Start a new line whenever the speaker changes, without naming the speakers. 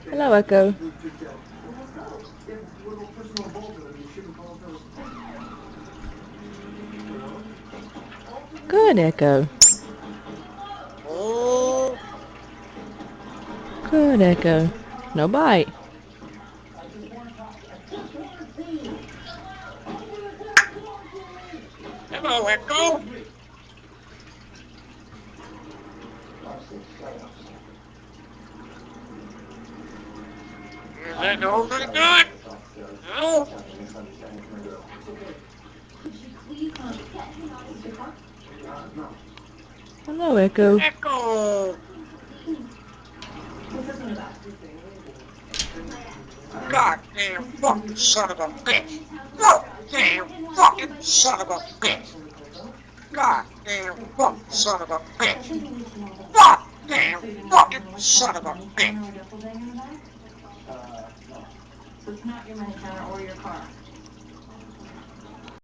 Hello, Echo.
Well, let's go. Yeah, but what about pushing those bulbs in? I mean, you shouldn't fall through. Hello? Open the
Good,
door.
Echo.
Oh.
Good, Echo.
Just come
No
out
bite.
now. I just want to talk. I just want to see you. Open the damn door, Jimmy!
Hello, Echo.
Excuse me. Honestly, shut up.
Is
I'm
it
really
over
sorry about
good?
what I saw upstairs.
No?
Causing a misunderstanding from the girl. It's okay.
Could you please hang on? Is this your car?
No.
Hello, Echo.
Echo.
Please. What's this one about?
Goddamn
This is gonna be
fucking
really
son of a
complicated. I'm in
bitch.
this town for my drugs.
Goddamn
I didn't want to get
fucking
anybody
son of
killed.
a bitch. Goddamn
Hey,
fucking
stop.
son of a
Stop
bitch.
thinking you should know about this.
Goddamn
So you didn't have
fucking
an
son
electronic
of a
money counter
bitch.
or doppelganger in the bag?
No.
So it's not your money counter or your car.